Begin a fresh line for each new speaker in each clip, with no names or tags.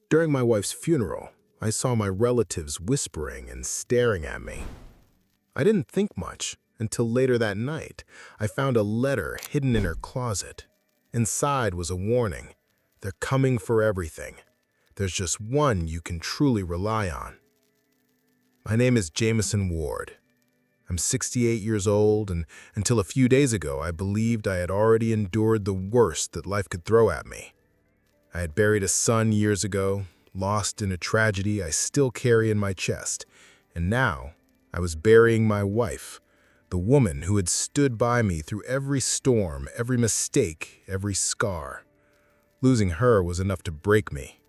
During my wife's funeral, I saw my relatives whispering and staring at me. I didn't think much until later that night. I found a letter hidden in her closet. Inside was a warning. They're coming for everything. There's just one you can truly rely on. My name is Jameson Ward. I'm 68 years old, and until a few days ago, I believed I had already endured the worst that life could throw at me. I had buried a son years ago, lost in a tragedy I still carry in my chest, and now I was burying my wife, the woman who had stood by me through every storm, every mistake, every scar. Losing her was enough to break me,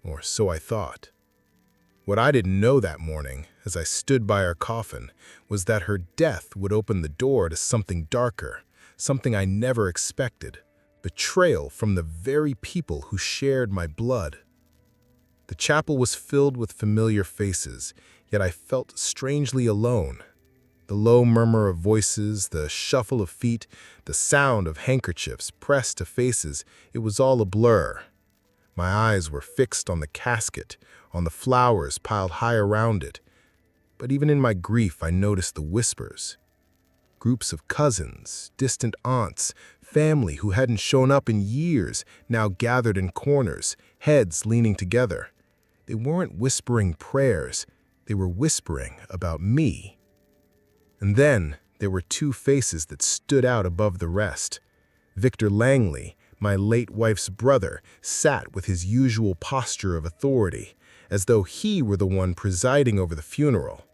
or so I thought. What I didn't know that morning, as I stood by her coffin, was that her death would open the door to something darker, something I never expected: betrayal from the very people who shared my blood. The chapel was filled with familiar faces, yet I felt strangely alone. The low murmur of voices, the shuffle of feet, the sound of handkerchiefs pressed to faces, it was all a blur. My eyes were fixed on the casket, on the flowers piled high around it. But even in my grief, I noticed the whispers. Groups of cousins, distant aunts, family who hadn't shown up in years, now gathered in corners, heads leaning together. They weren't whispering prayers, they were whispering about me. And then there were two faces that stood out above the rest. Victor Langley, my late wife's brother, sat with his usual posture of authority, as though he were the one presiding over the funeral.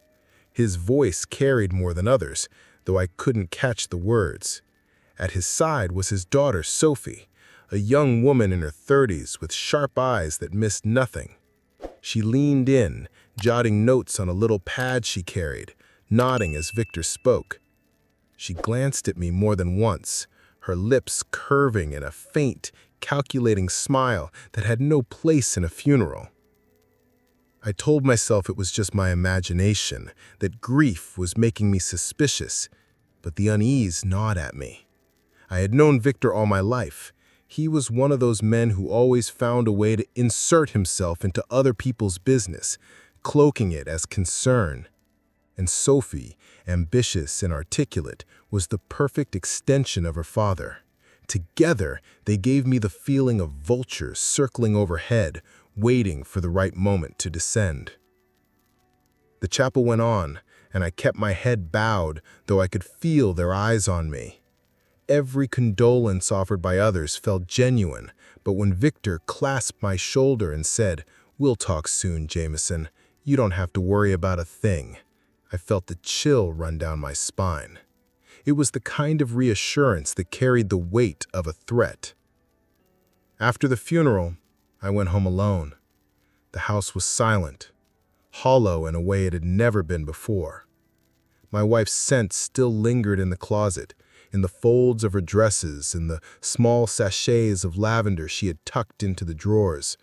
His voice carried more than others, though I couldn't catch the words. At his side was his daughter, Sophie, a young woman in her 30s with sharp eyes that missed nothing. She leaned in, jotting notes on a little pad she carried, nodding as Victor spoke. She glanced at me more than once, her lips curving in a faint, calculating smile that had no place in a funeral. I told myself it was just my imagination, that grief was making me suspicious, but the unease gnawed at me. I had known Victor all my life. He was one of those men who always found a way to insert himself into other people's business, cloaking it as concern. And Sophie, ambitious and articulate, was the perfect extension of her father. Together, they gave me the feeling of vultures circling overhead, waiting for the right moment to descend. The chapel went on, and I kept my head bowed, though I could feel their eyes on me. Every condolence offered by others felt genuine, but when Victor clasped my shoulder and said, "We'll talk soon, Jameson. You don't have to worry about a thing," I felt the chill run down my spine. It was the kind of reassurance that carried the weight of a threat. After the funeral, I went home alone. The house was silent, hollow in a way it had never been before. My wife's scent still lingered in the closet, in the folds of her dresses, in the small sachets of lavender she had tucked into the drawers.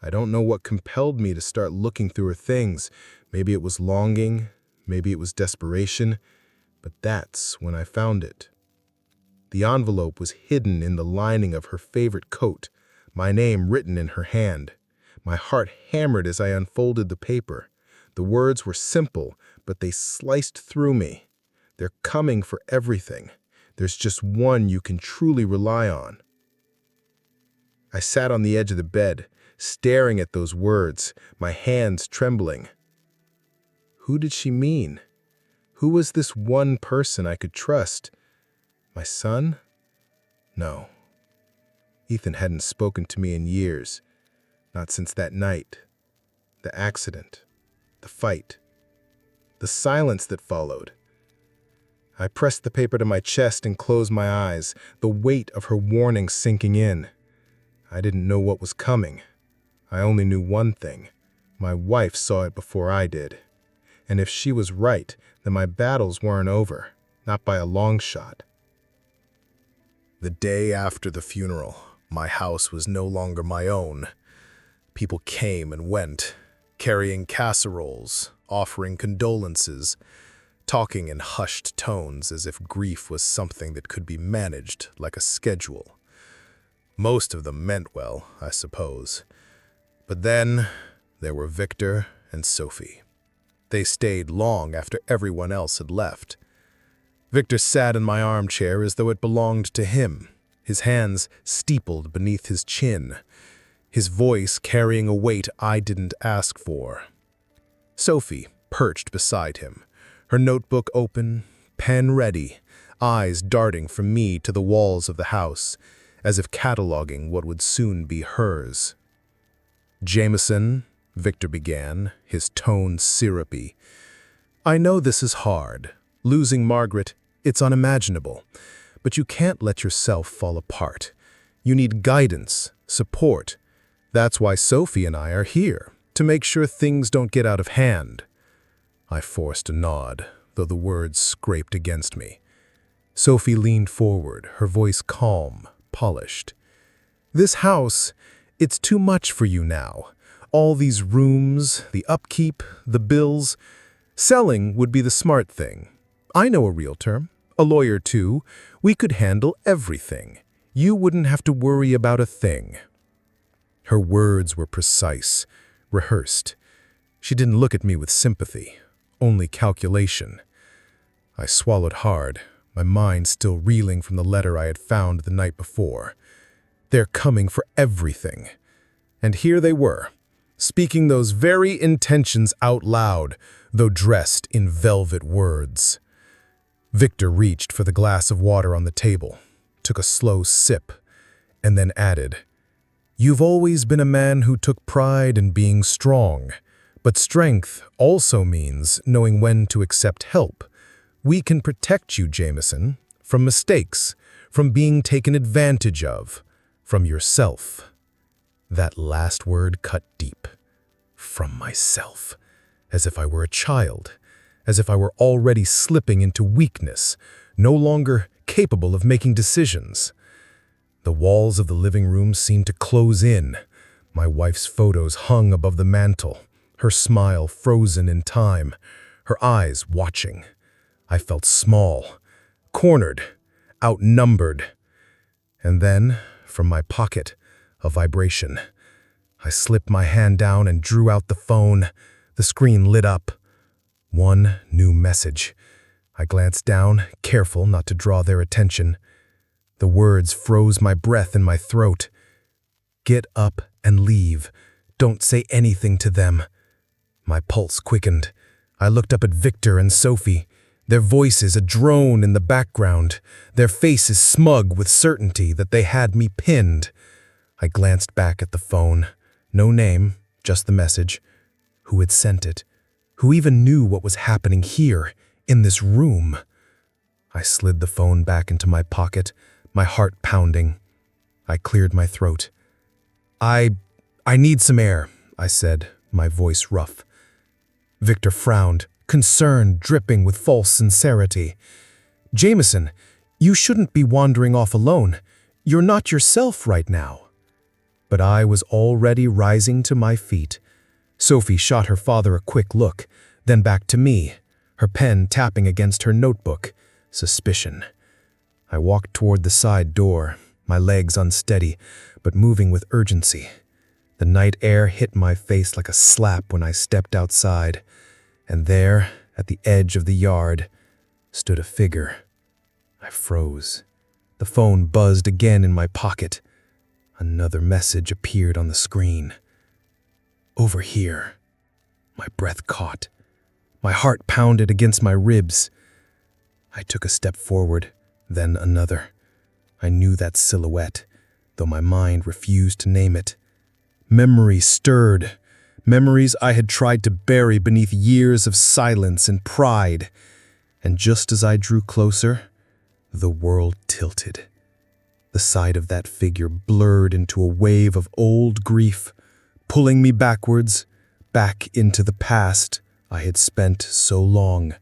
I don't know what compelled me to start looking through her things. Maybe it was longing, maybe it was desperation, but that's when I found it. The envelope was hidden in the lining of her favorite coat, my name written in her hand. My heart hammered as I unfolded the paper. The words were simple, but they sliced through me. They're coming for everything. There's just one you can truly rely on. I sat on the edge of the bed, staring at those words, my hands trembling. Who did she mean? Who was this one person I could trust? My son? No. Ethan hadn't spoken to me in years, not since that night. The accident, the fight, the silence that followed. I pressed the paper to my chest and closed my eyes, the weight of her warning sinking in. I didn't know what was coming. I only knew one thing. My wife saw it before I did. And if she was right, then my battles weren't over, not by a long shot. The day after the funeral, my house was no longer my own. People came and went, carrying casseroles, offering condolences, talking in hushed tones as if grief was something that could be managed like a schedule. Most of them meant well, I suppose. But then there were Victor and Sophie. They stayed long after everyone else had left. Victor sat in my armchair as though it belonged to him, his hands steepled beneath his chin, his voice carrying a weight I didn't ask for. Sophie perched beside him, her notebook open, pen ready, eyes darting from me to the walls of the house, as if cataloging what would soon be hers. "Jameson," Victor began, his tone syrupy. "I know this is hard. Losing Margaret, it's unimaginable. But you can't let yourself fall apart. You need guidance, support. That's why Sophie and I are here, to make sure things don't get out of hand." I forced a nod, though the words scraped against me. Sophie leaned forward, her voice calm, polished. "This house, it's too much for you now. All these rooms, the upkeep, the bills. Selling would be the smart thing. I know a realtor, a lawyer too. We could handle everything. You wouldn't have to worry about a thing." Her words were precise, rehearsed. She didn't look at me with sympathy, only calculation. I swallowed hard, my mind still reeling from the letter I had found the night before. They're coming for everything. And here they were, speaking those very intentions out loud, though dressed in velvet words. Victor reached for the glass of water on the table, took a slow sip, and then added, "You've always been a man who took pride in being strong, but strength also means knowing when to accept help. We can protect you, Jameson, from mistakes, from being taken advantage of, from yourself." That last word cut deep. From myself. As if I were a child. As if I were already slipping into weakness, no longer capable of making decisions. The walls of the living room seemed to close in. My wife's photos hung above the mantel, her smile frozen in time, her eyes watching. I felt small, cornered, outnumbered. And then, from my pocket, a vibration. I slipped my hand down and drew out the phone. The screen lit up. One new message. I glanced down, careful not to draw their attention. The words froze my breath in my throat. "Get up and leave. Don't say anything to them." My pulse quickened. I looked up at Victor and Sophie, their voices a drone in the background, their faces smug with certainty that they had me pinned. I glanced back at the phone. No name, just the message. Who had sent it? Who even knew what was happening here, in this room? I slid the phone back into my pocket, my heart pounding. I cleared my throat. I need some air," I said, my voice rough. Victor frowned, concern dripping with false sincerity. "Jameson, you shouldn't be wandering off alone. You're not yourself right now." But I was already rising to my feet. Sophie shot her father a quick look, then back to me, her pen tapping against her notebook. Suspicion. I walked toward the side door, my legs unsteady, but moving with urgency. The night air hit my face like a slap when I stepped outside, and there, at the edge of the yard, stood a figure. I froze. The phone buzzed again in my pocket. Another message appeared on the screen. "Over here." My breath caught. My heart pounded against my ribs. I took a step forward, then another. I knew that silhouette, though my mind refused to name it. Memories stirred, memories I had tried to bury beneath years of silence and pride. And just as I drew closer, the world tilted. The sight of that figure blurred into a wave of old grief, pulling me backwards, back into the past I had spent so long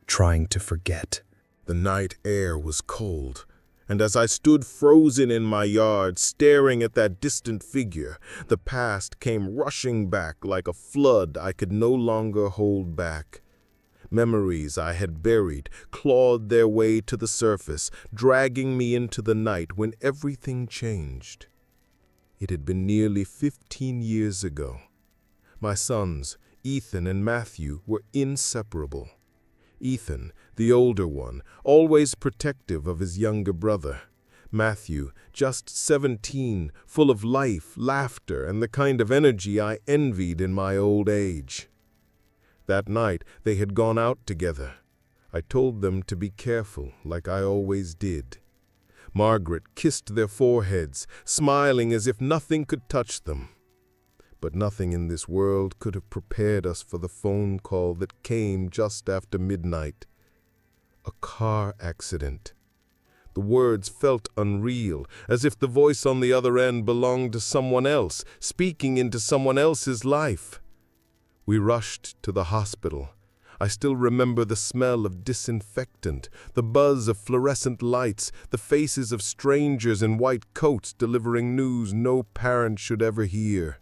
trying to forget.
The night air was cold, and as I stood frozen in my yard staring at that distant figure, the past came rushing back like a flood I could no longer hold back. Memories I had buried clawed their way to the surface, dragging me into the night when everything changed. It had been nearly 15 years ago. My sons, Ethan and Matthew, were inseparable. Ethan, the older one, always protective of his younger brother. Matthew, just 17, full of life, laughter, and the kind of energy I envied in my old age. That night, they had gone out together. I told them to be careful, like I always did. Margaret kissed their foreheads, smiling as if nothing could touch them. But nothing in this world could have prepared us for the phone call that came just after midnight. A car accident. The words felt unreal, as if the voice on the other end belonged to someone else, speaking into someone else's life. We rushed to the hospital. I still remember the smell of disinfectant, the buzz of fluorescent lights, the faces of strangers in white coats delivering news no parent should ever hear.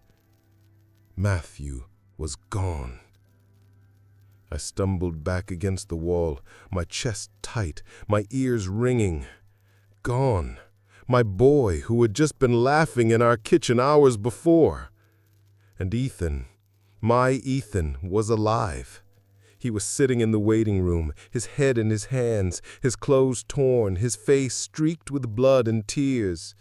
Matthew was gone. I stumbled back against the wall, my chest tight, my ears ringing. Gone. My boy, who had just been laughing in our kitchen hours before. And Ethan, my Ethan, was alive. He was sitting in the waiting room, his head in his hands, his clothes torn, his face streaked with blood and tears.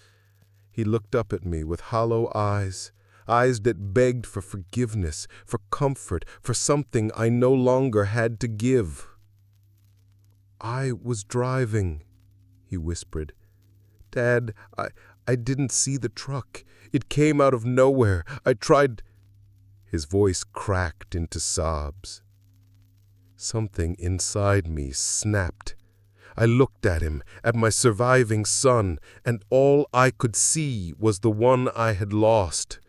He looked up at me with hollow eyes, eyes that begged for forgiveness, for comfort, for something I no longer had to give. "I was driving," he whispered. "Dad, I didn't see the truck. It came out of nowhere. I tried—" His voice cracked into sobs. Something inside me snapped. I looked at him, at my surviving son, and all I could see was the one I had lost.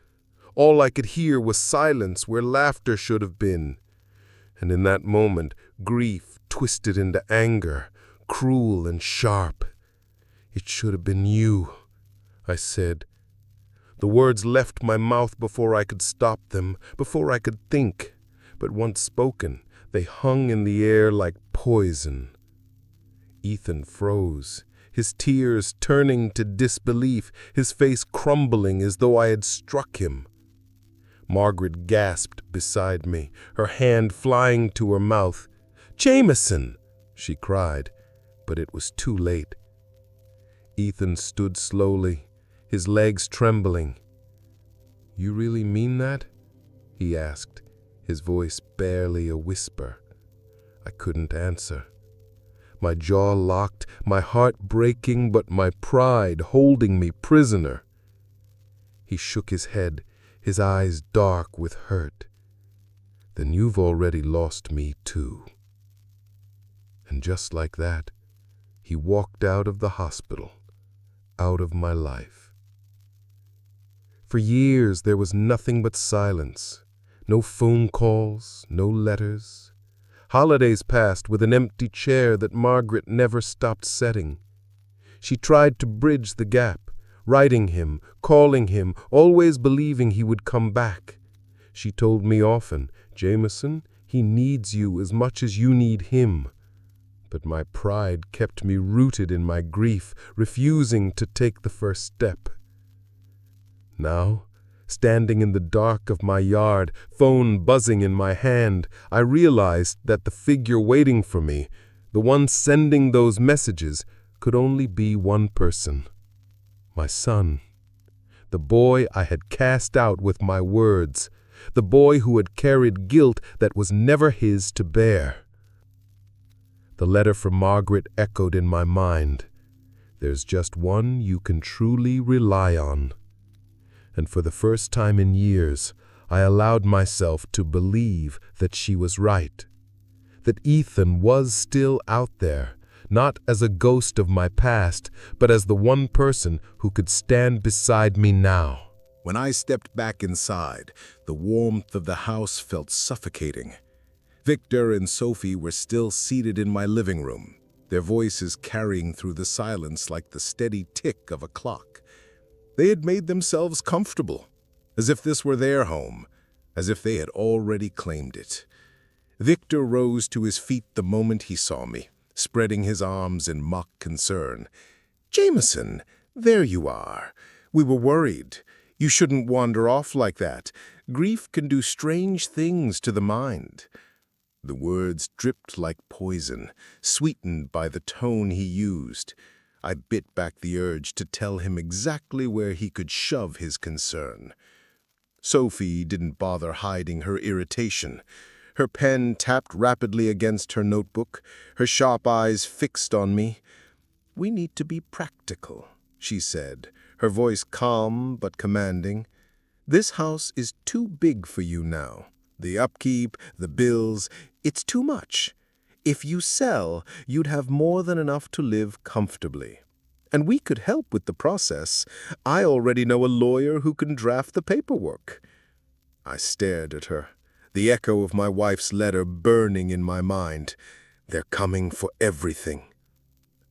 All I could hear was silence where laughter should have been. And in that moment, grief twisted into anger, cruel and sharp. "It should have been you," I said. The words left my mouth before I could stop them, before I could think. But once spoken, they hung in the air like poison. Ethan froze, his tears turning to disbelief, his face crumbling as though I had struck him. Margaret gasped beside me, her hand flying to her mouth. "Jameson!" she cried, but it was too late. Ethan stood slowly, his legs trembling. "You really mean that?" he asked, his voice barely a whisper. I couldn't answer. My jaw locked, my heart breaking, but my pride holding me prisoner. He shook his head, his eyes dark with hurt. "Then you've already lost me too." And just like that, he walked out of the hospital, out of my life. For years there was nothing but silence. No phone calls, no letters. Holidays passed with an empty chair that Margaret never stopped setting. She tried to bridge the gap, writing him, calling him, always believing he would come back. She told me often, "Jameson, he needs you as much as you need him." But my pride kept me rooted in my grief, refusing to take the first step. Now, standing in the dark of my yard, phone buzzing in my hand, I realized that the figure waiting for me, the one sending those messages, could only be one person. My son. The boy I had cast out with my words. The boy who had carried guilt that was never his to bear. The letter from Margaret echoed in my mind. "There's just one you can truly rely on." And for the first time in years, I allowed myself to believe that she was right. That Ethan was still out there, not as a ghost of my past, but as the one person who could stand beside me now.
When I stepped back inside, the warmth of the house felt suffocating. Victor and Sophie were still seated in my living room, their voices carrying through the silence like the steady tick of a clock. They had made themselves comfortable, as if this were their home, as if they had already claimed it. Victor rose to his feet the moment he saw me, spreading his arms in mock concern. "Jameson, there you are. We were worried. You shouldn't wander off like that. Grief can do strange things to the mind." The words dripped like poison, sweetened by the tone he used. I bit back the urge to tell him exactly where he could shove his concern. Sophie didn't bother hiding her irritation. Her pen tapped rapidly against her notebook, her sharp eyes fixed on me. "We need to be practical," she said, her voice calm but commanding. "This house is too big for you now. The upkeep, the bills, it's too much. If you sell, you'd have more than enough to live comfortably. And we could help with the process. I already know a lawyer who can draft the paperwork." I stared at her, the echo of my wife's letter burning in my mind. They're coming for everything.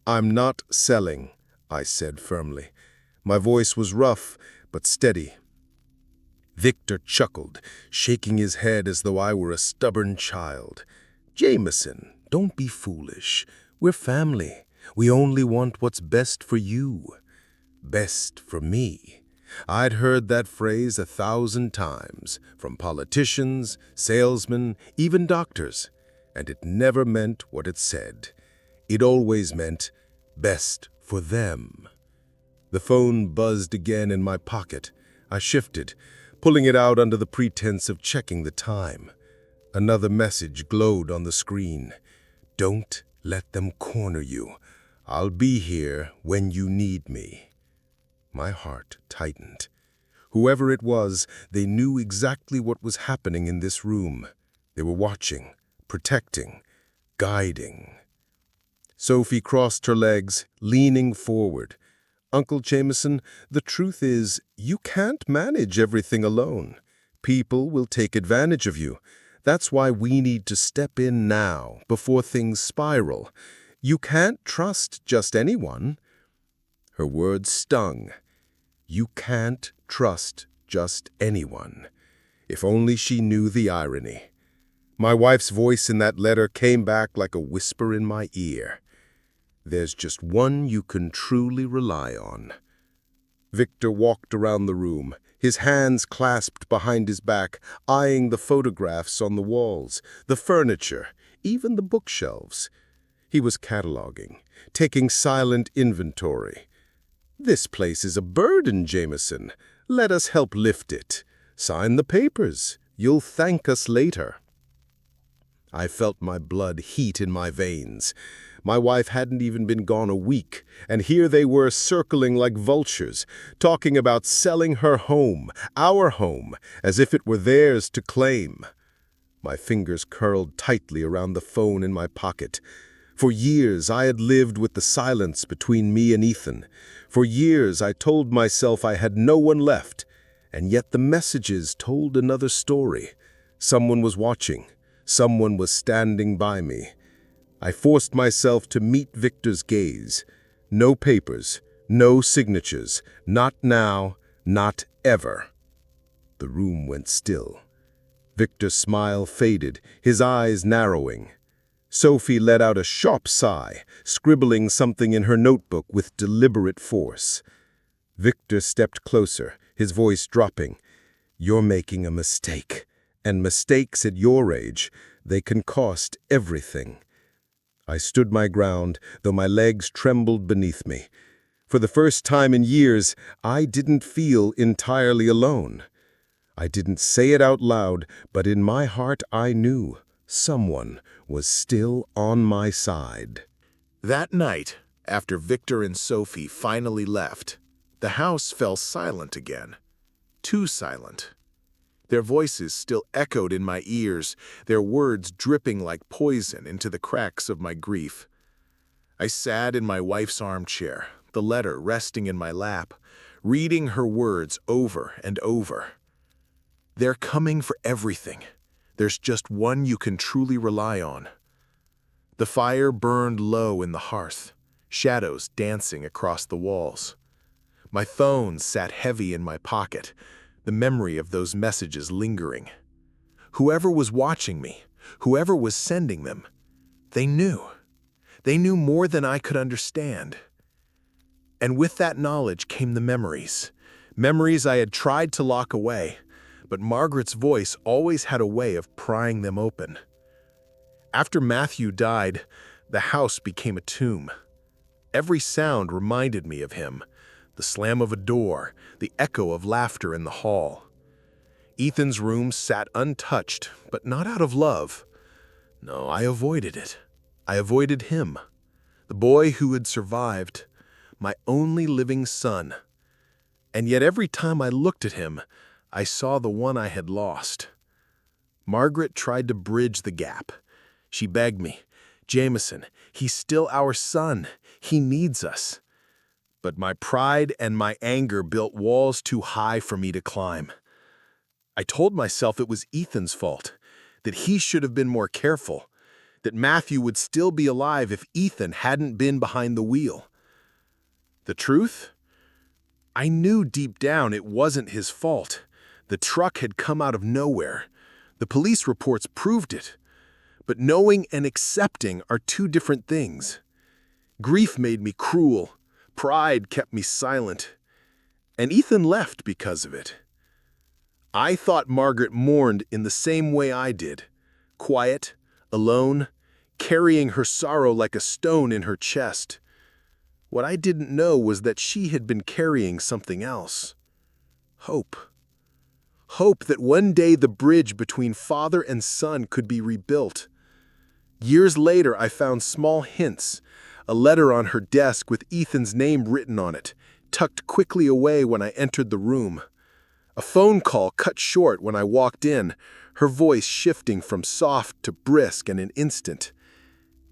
"I'm not selling," I said firmly. My voice was rough, but steady. Victor chuckled, shaking his head as though I were a stubborn child. "Jameson, don't be foolish. We're family. We only want what's best for you." Best for me. I'd heard that phrase 1,000 times, from politicians, salesmen, even doctors, and it never meant what it said. It always meant best for them. The phone buzzed again in my pocket. I shifted, pulling it out under the pretense of checking the time. Another message glowed on the screen. "Don't let them corner you. I'll be here when you need me." My heart tightened. Whoever it was, they knew exactly what was happening in this room. They were watching, protecting, guiding. Sophie crossed her legs, leaning forward. "Uncle Jameson, the truth is, you can't manage everything alone. People will take advantage of you. That's why we need to step in now, before things spiral. You can't trust just anyone." Her words stung. You can't trust just anyone. If only she knew the irony. My wife's voice in that letter came back like a whisper in my ear. "There's just one you can truly rely on." Victor walked around the room, his hands clasped behind his back, eyeing the photographs on the walls, the furniture, even the bookshelves. He was cataloging, taking silent inventory. "This place is a burden, Jameson. Let us help lift it. Sign the papers. You'll thank us later." I felt my blood heat in my veins. My wife hadn't even been gone a week, and here they were circling like vultures, talking about selling her home, our home, as if it were theirs to claim. My fingers curled tightly around the phone in my pocket. For years I had lived with the silence between me and Ethan. For years I told myself I had no one left, and yet the messages told another story. Someone was watching. Someone was standing by me. I forced myself to meet Victor's gaze. No papers, no signatures, not now, not ever. The room went still. Victor's smile faded, his eyes narrowing. Sophie let out a sharp sigh, scribbling something in her notebook with deliberate force. Victor stepped closer, his voice dropping. "You're making a mistake, and mistakes at your age, they can cost everything." I stood my ground, though my legs trembled beneath me. For the first time in years, I didn't feel entirely alone. I didn't say it out loud, but in my heart I knew someone was still on my side.
That night, after Victor and Sophie finally left, the house fell silent again. Too silent. Their voices still echoed in my ears, their words dripping like poison into the cracks of my grief. I sat in my wife's armchair, the letter resting in my lap, reading her words over and over. "They're coming for everything. There's just one you can truly rely on." The fire burned low in the hearth, shadows dancing across the walls. My phone sat heavy in my pocket, the memory of those messages lingering. Whoever was watching me, whoever was sending them, they knew. They knew more than I could understand. And with that knowledge came the memories.
Memories I had tried to lock away, but Margaret's voice always had a way of prying them open. After Matthew died, the house became a tomb. Every sound reminded me of him, the slam of a door, the echo of laughter in the hall. Ethan's room sat untouched, but not out of love. No, I avoided it. I avoided him, the boy who had survived, my only living son. And yet every time I looked at him, I saw the one I had lost. Margaret tried to bridge the gap. She begged me, "Jameson, he's still our son. He needs us." But my pride and my anger built walls too high for me to climb. I told myself it was Ethan's fault, that he should have been more careful, that Matthew would still be alive if Ethan hadn't been behind the wheel. The truth? I knew deep down it wasn't his fault. The truck had come out of nowhere. The police reports proved it. But knowing and accepting are two different things. Grief made me cruel. Pride kept me silent. And Ethan left because of it. I thought Margaret mourned in the same way I did. Quiet, alone, carrying her sorrow like a stone in her chest. What I didn't know was that she had been carrying something else. Hope. Hope that one day the bridge between father and son could be rebuilt. Years later, I found small hints, a letter on her desk with Ethan's name written on it, tucked quickly away when I entered the room. A phone call cut short when I walked in, her voice shifting from soft to brisk in an instant.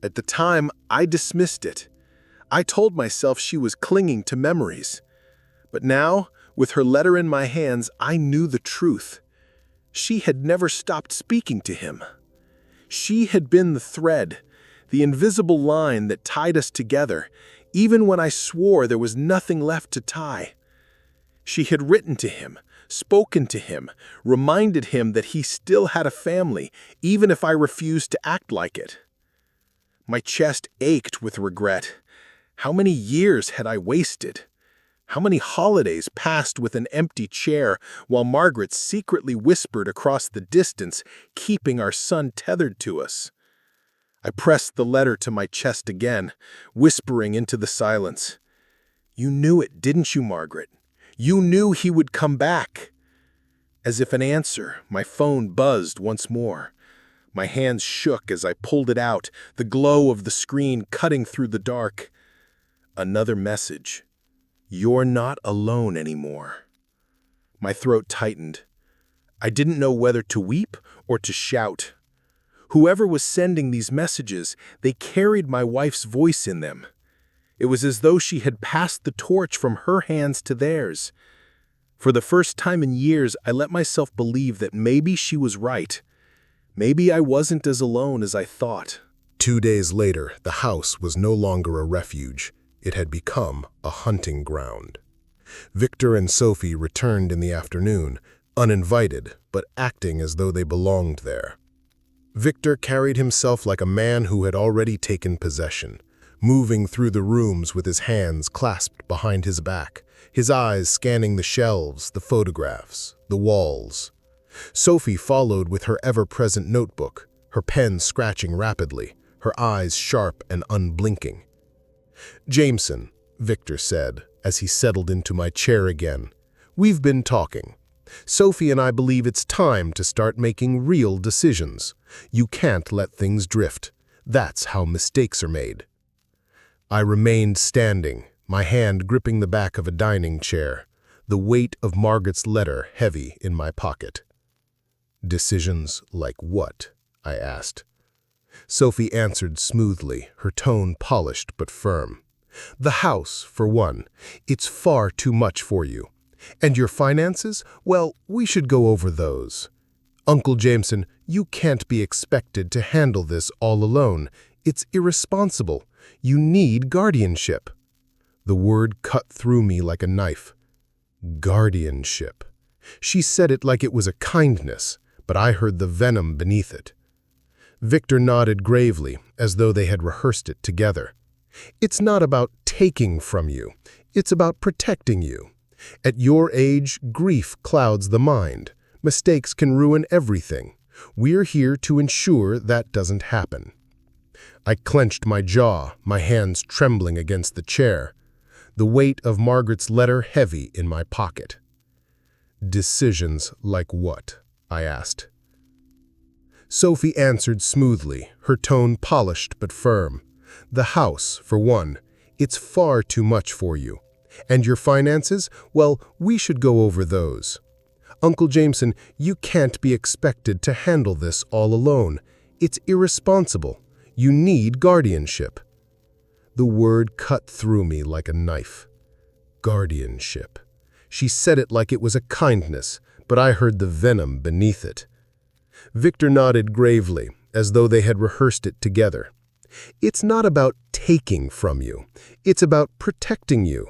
At the time, I dismissed it. I told myself she was clinging to memories. But now, with her letter in my hands, I knew the truth. She had never stopped speaking to him. She had been the thread, the invisible line that tied us together, even when I swore there was nothing left to tie. She had written to him, spoken to him, reminded him that he still had a family, even if I refused to act like it. My chest ached with regret. How many years had I wasted? How many holidays passed with an empty chair while Margaret secretly whispered across the distance, keeping our son tethered to us? I pressed the letter to my chest again, whispering into the silence. "You knew it, didn't you, Margaret? You knew he would come back." As if an answer, my phone buzzed once more. My hands shook as I pulled it out, the glow of the screen cutting through the dark. Another message. "You're not alone anymore." My throat tightened. I didn't know whether to weep or to shout. Whoever was sending these messages, they carried my wife's voice in them. It was as though she had passed the torch from her hands to theirs. For the first time in years, I let myself believe that maybe she was right. Maybe I wasn't as alone as I thought.
2 days later, the house was no longer a refuge. It had become a hunting ground. Victor and Sophie returned in the afternoon, uninvited, but acting as though they belonged there. Victor carried himself like a man who had already taken possession, moving through the rooms with his hands clasped behind his back, his eyes scanning the shelves, the photographs, the walls. Sophie followed with her ever-present notebook, her pen scratching rapidly, her eyes sharp and unblinking. "Jameson," Victor said, as he settled into my chair again, "we've been talking. Sophie and I believe it's time to start making real decisions. You can't let things drift. That's how mistakes are made." I remained standing, my hand gripping the back of a dining chair, the weight of Margaret's letter heavy in my pocket. "Decisions like what?" I asked. Sophie answered smoothly, her tone polished but firm. "The house, for one. It's far too much for you. And your finances? Well, we should go over those. Uncle Jameson, you can't be expected to handle this all alone. It's irresponsible. You need guardianship." The word cut through me like a knife. Guardianship. She said it like it was a kindness, but I heard the venom beneath it. Victor nodded gravely, as though they had rehearsed it together. "It's not about taking from you. It's about protecting you. At your age, grief clouds the mind. Mistakes can ruin everything. We're here to ensure that doesn't happen. I clenched my jaw, my hands trembling against the chair, the weight of Margaret's letter heavy in my pocket. Decisions like what? I asked. Sophie answered smoothly, her tone polished but firm. The house, for one. It's far too much for you. And your finances? Well, we should go over those. Uncle Jameson, you can't be expected to handle this all alone. It's irresponsible. You need guardianship. The word cut through me like a knife. Guardianship. She said it like it was a kindness, but I heard the venom beneath it. Victor nodded gravely, as though they had rehearsed it together. It's not about taking from you. It's about protecting you.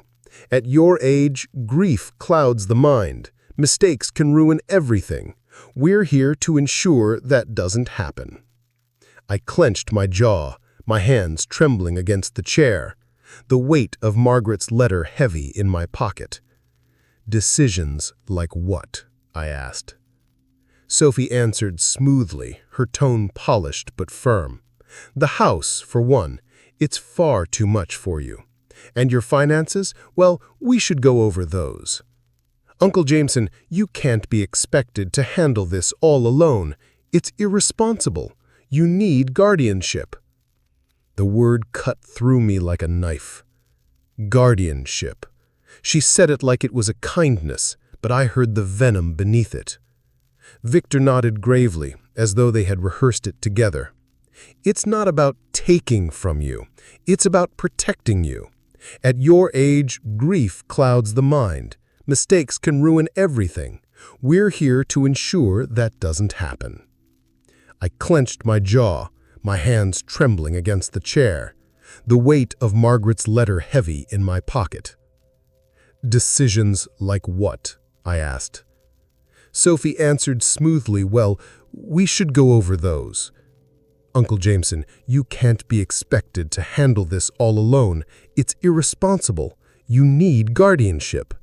At your age, grief clouds the mind. Mistakes can ruin everything. We're here to ensure that doesn't happen. I clenched my jaw, my hands trembling against the chair, the weight of Margaret's letter heavy in my pocket. Decisions like what? I asked. Sophie answered smoothly, her tone polished but firm. The house, for one. It's far too much for you. And your finances? Well, we should go over those. Uncle Jameson, you can't be expected to handle this all alone. It's irresponsible. You need guardianship. The word cut through me like a knife. Guardianship. She said it like it was a kindness, but I heard the venom beneath it. Victor nodded gravely, as though they had rehearsed it together. It's not about taking from you. It's about protecting you. At your age, grief clouds the mind. Mistakes can ruin everything. We're here to ensure that doesn't happen. I clenched my jaw, my hands trembling against the chair, the weight of Margaret's letter heavy in my pocket. Decisions like what? I asked. Sophie answered smoothly, well, we should go over those. Uncle Jameson, you can't be expected to handle this all alone. It's irresponsible. You need guardianship.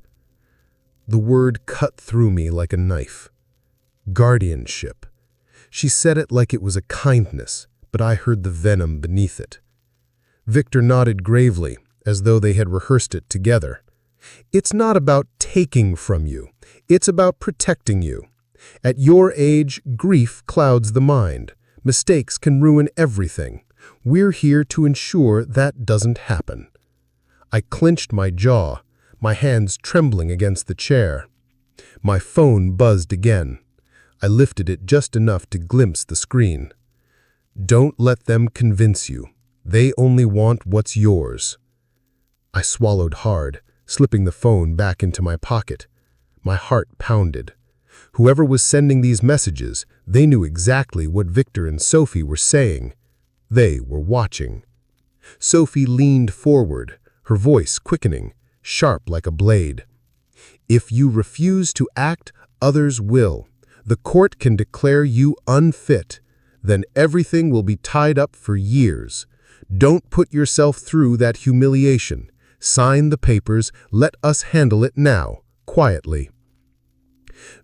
The word cut through me like a knife. Guardianship. She said it like it was a kindness, but I heard the venom beneath it. Victor nodded gravely, as though they had rehearsed it together. It's not about taking from you. It's about protecting you. At your age, grief clouds the mind. Mistakes can ruin everything. We're here to ensure that doesn't happen. I clenched my jaw, my hands trembling against the chair. My phone buzzed again. I lifted it just enough to glimpse the screen. Don't let them convince you. They only want what's yours. I swallowed hard, slipping the phone back into my pocket. My heart pounded. Whoever was sending these messages, they knew exactly what Victor and Sophie were saying. They were watching. Sophie leaned forward, her voice quickening, sharp like a blade. If you refuse to act, others will. The court can declare you unfit. Then everything will be tied up for years. Don't put yourself through that humiliation. Sign the papers. Let us handle it now, quietly.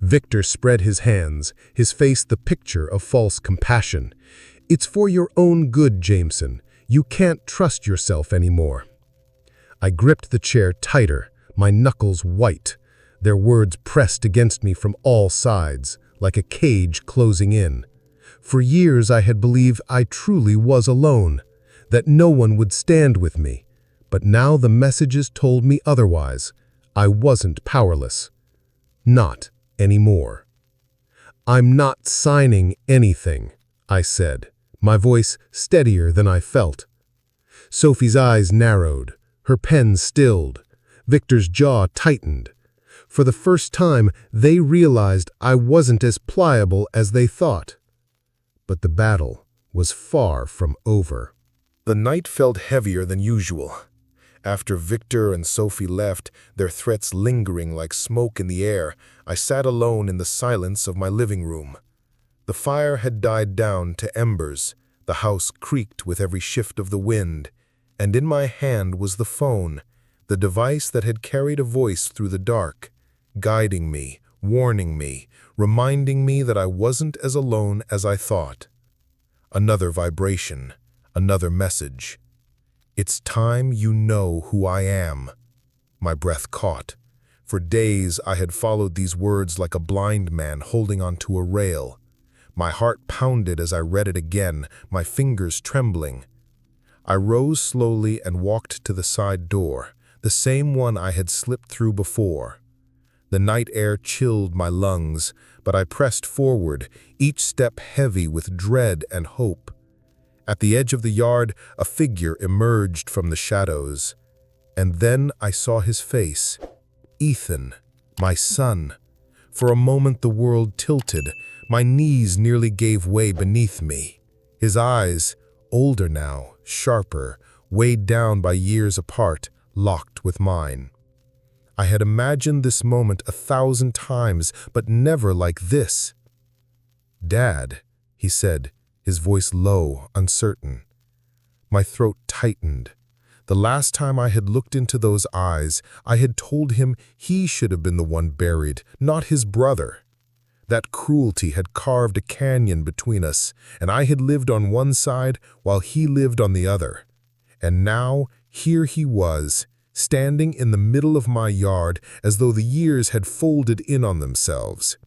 Victor spread his hands, his face the picture of false compassion. It's for your own good, Jameson. You can't trust yourself anymore. I gripped the chair tighter, my knuckles white, their words pressed against me from all sides, like a cage closing in. For years I had believed I truly was alone, that no one would stand with me. But now the messages told me otherwise. I wasn't powerless. Not anymore. I'm not signing anything, I said, my voice steadier than I felt. Sophie's eyes narrowed, her pen stilled. Victor's jaw tightened. For the first time, they realized I wasn't as pliable as they thought. But the battle was far from over.
The night felt heavier than usual. After Victor and Sophie left, their threats lingering like smoke in the air, I sat alone in the silence of my living room. The fire had died down to embers, the house creaked with every shift of the wind, and in my hand was the phone, the device that had carried a voice through the dark, guiding me, warning me, reminding me that I wasn't as alone as I thought. Another vibration, another message. It's time you know who I am. My breath caught. For days I had followed these words like a blind man holding onto a rail. My heart pounded as I read it again, my fingers trembling. I rose slowly and walked to the side door, the same one I had slipped through before. The night air chilled my lungs, but I pressed forward, each step heavy with dread and hope. At the edge of the yard, a figure emerged from the shadows. And then I saw his face. Ethan, my son. For a moment the world tilted. My knees nearly gave way beneath me. His eyes, older now, sharper, weighed down by years apart, locked with mine. I had imagined this moment 1,000 times, but never like this. "Dad," he said, his voice low, uncertain. My throat tightened. The last time I had looked into those eyes, I had told him he should have been the one buried, not his brother. That cruelty had carved a canyon between us, and I had lived on one side while he lived on the other. And now, here he was, standing in the middle of my yard as though the years had folded in on themselves.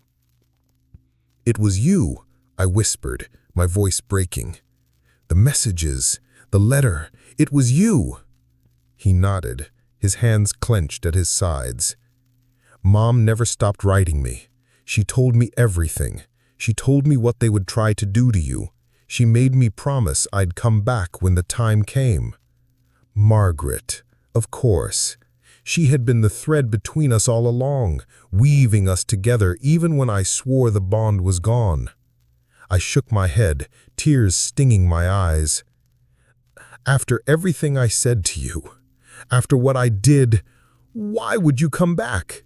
"It was you," I whispered, my voice breaking. "The messages, the letter, it was you." He nodded, his hands clenched at his sides. "Mom never stopped writing me. She told me everything. She told me what they would try to do to you. She made me promise I'd come back when the time came." Margaret, of course. She had been the thread between us all along, weaving us together even when I swore the bond was gone. I shook my head, tears stinging my eyes. "After everything I said to you, after what I did, why would you come back?"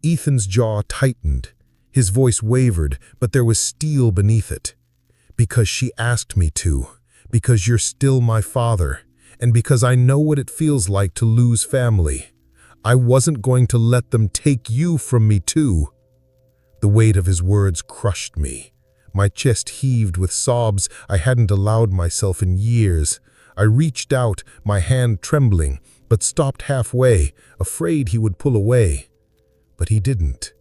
Ethan's jaw tightened. His voice wavered, but there was steel beneath it. "Because she asked me to. Because you're still my father. And because I know what it feels like to lose family. I wasn't going to let them take you from me too." The weight of his words crushed me. My chest heaved with sobs I hadn't allowed myself in years. I reached out, my hand trembling, but stopped halfway, afraid he would pull away. But he didn't.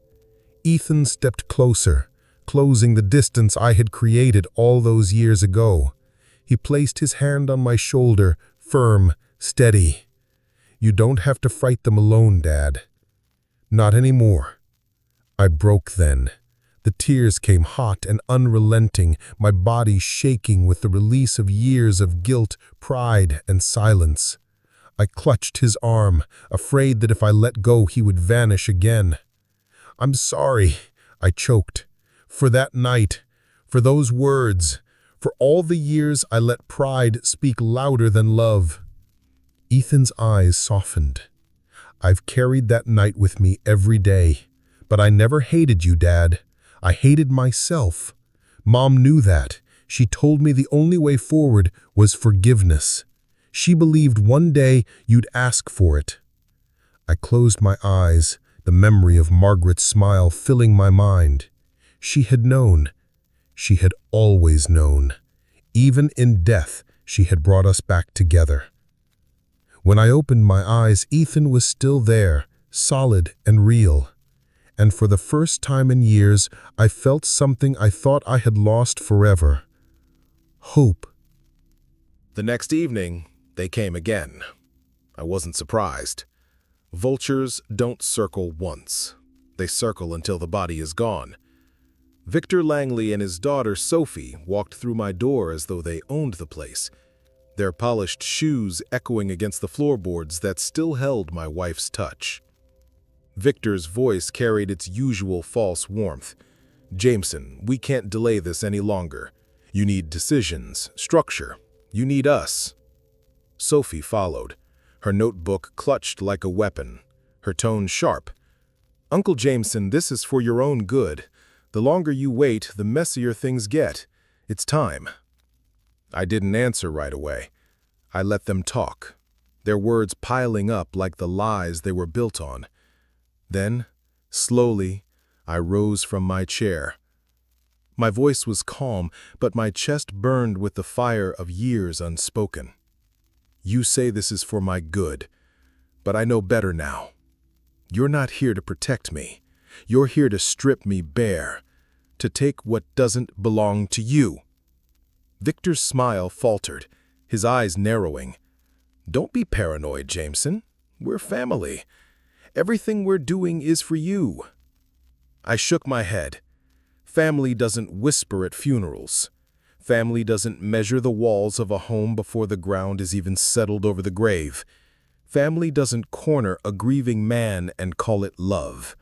Ethan stepped closer, closing the distance I had created all those years ago. He placed his hand on my shoulder, firm, steady. "You don't have to fight them alone, Dad." "Not anymore." I broke then. The tears came hot and unrelenting, my body shaking with the release of years of guilt, pride, and silence. I clutched his arm, afraid that if I let go he would vanish again. "I'm sorry," I choked. "For that night, for those words, for all the years I let pride speak louder than love." Ethan's eyes softened. "I've carried that night with me every day, but I never hated you, Dad. I hated myself. Mom knew that. She told me the only way forward was forgiveness. She believed one day you'd ask for it." I closed my eyes, the memory of Margaret's smile filling my mind. She had known. She had always known. Even in death, she had brought us back together. When I opened my eyes, Ethan was still there, solid and real. And for the first time in years, I felt something I thought I had lost forever. Hope.
The next evening, they came again. I wasn't surprised. Vultures don't circle once. They circle until the body is gone. Victor Langley and his daughter Sophie walked through my door as though they owned the place, their polished shoes echoing against the floorboards that still held my wife's touch. Victor's voice carried its usual false warmth. "Jameson, we can't delay this any longer. You need decisions, structure. You need us." Sophie followed, her notebook clutched like a weapon, her tone sharp. "Uncle Jameson, this is for your own good. The longer you wait, the messier things get. It's time." I didn't answer right away. I let them talk. their words piling up like the lies they were built on. Then, slowly, I rose from my chair. My voice was calm, but my chest burned with the fire of years unspoken. You say this is for my good, but I know better now. You're not here to protect me. You're here to strip me bare, to take what doesn't belong to you. Victor's smile faltered, his eyes narrowing. Don't be paranoid, Jameson. We're family. Everything we're doing is for you. I shook my head. Family doesn't whisper at funerals. Family doesn't measure the walls of a home before the ground is even settled over the grave. Family doesn't corner a grieving man and call it love.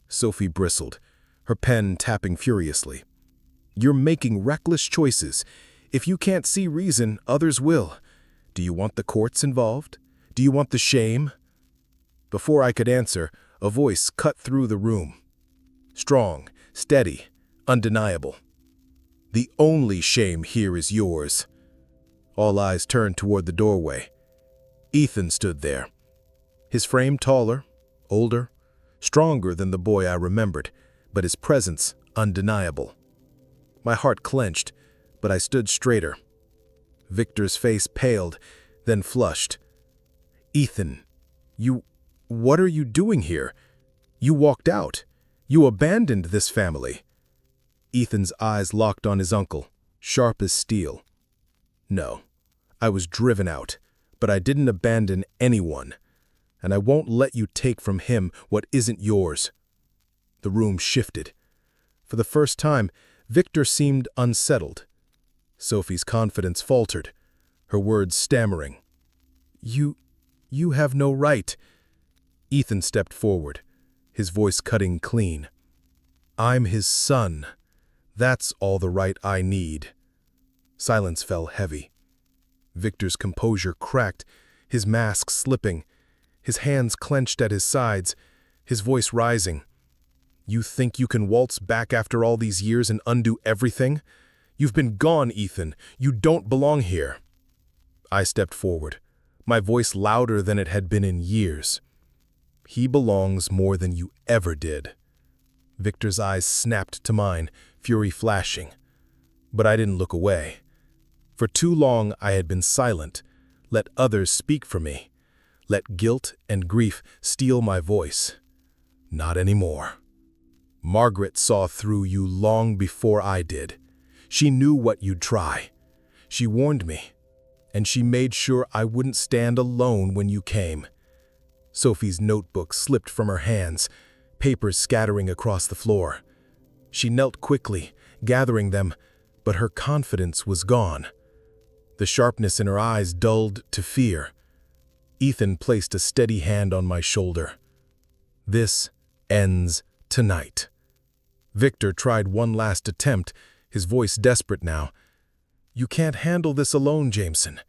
Sophie bristled, her pen tapping furiously. You're making reckless choices. If you can't see reason, others will. Do you want the courts involved? Do you want the shame? Before I could answer, a voice cut through the room. Strong, steady, undeniable. The only shame here is yours. All eyes turned toward the doorway. Ethan stood there. His frame taller, older, stronger than the boy I remembered, but his presence undeniable. My heart clenched, but I stood straighter. Victor's face paled, then flushed. Ethan, what are you doing here? You walked out. You abandoned this family. Ethan's eyes locked on his uncle, sharp as steel. No, I was driven out, but I didn't abandon anyone, and I won't let you take from him what isn't yours. The room shifted. For the first time, Victor seemed unsettled. Sophie's confidence faltered, her words stammering. You have no right. Ethan stepped forward, his voice cutting clean. I'm his son. That's all the right I need. Silence fell heavy. Victor's composure cracked, his mask slipping, his hands clenched at his sides, his voice rising. You think you can waltz back after all these years and undo everything? You've been gone, Ethan. You don't belong here. I stepped forward, my voice louder than it had been in years. He belongs more than you ever did. Victor's eyes snapped to mine, fury flashing. But I didn't look away. For too long I had been silent, let others speak for me, let guilt and grief steal my voice. Not anymore. Margaret saw through you long before I did. She knew what you'd try. She warned me, and she made sure I wouldn't stand alone when you came. Sophie's notebook slipped from her hands, papers scattering across the floor. She knelt quickly, gathering them, but her confidence was gone. The sharpness in her eyes dulled to fear. Ethan placed a steady hand on my shoulder. This ends tonight. Victor tried one last attempt, his voice desperate now. You can't handle this alone, Jameson.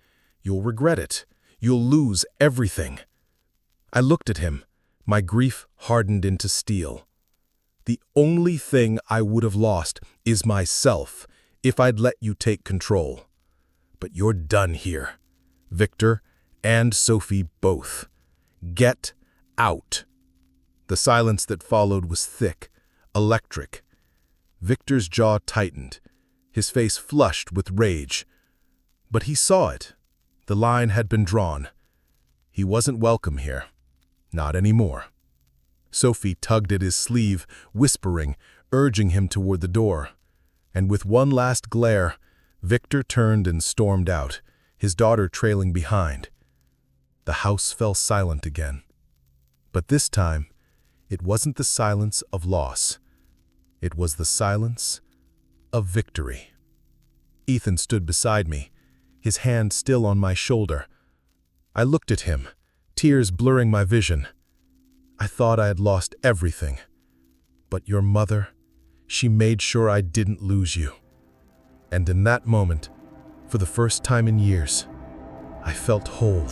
You'll regret it. You'll lose everything. I looked at him, my grief hardened into steel. The only thing I would have lost is myself if I'd let you take control. But you're done here, Victor and Sophie both. Get out. The silence that followed was thick, electric. Victor's jaw tightened, his face flushed with rage. But he saw it. The line had been drawn. He wasn't welcome here. Not anymore. Sophie tugged at his sleeve, whispering, urging him toward the door. And with one last glare, Victor turned and stormed out, his daughter trailing behind. The house fell silent again. But this time, it wasn't the silence of loss. It was the silence of victory. Ethan stood beside me, his hand still on my shoulder. I looked at him, tears blurring my vision. I thought I had lost everything. But your mother, she made sure I didn't lose you. And in that moment, for the first time in years, I felt whole.